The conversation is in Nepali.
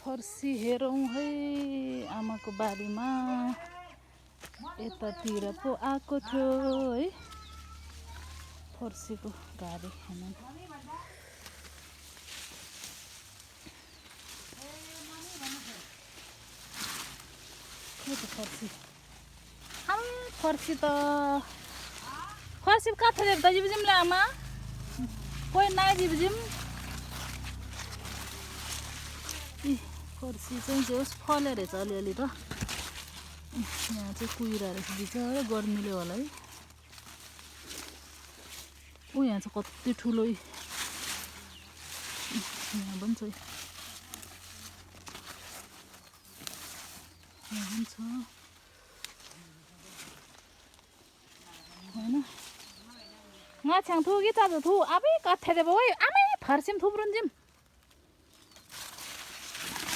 फर्सी हेरौँ है आमाको बारीमा यतातिर पो आएको थियो है फर्सीको घारी खान के त फर्सी फर्सी त फर्सी कहाँ थियो त जिब्जिम ल आमा कोही नाइ जिब्जिम फर्सी चाहिँ जे होस् फल्यो रहेछ अलिअलि त यहाँ चाहिँ कुहिरा रहेछ बिचरा गर्मीले होला है यहाँ चाहिँ कति ठुलो यहाँ पनि छ यहाँ पनि छ होइन ngaछ्याङ थु कि चाँजो थु आबै कथे दे बोय आमै फर्सिम थुप्रुन जिम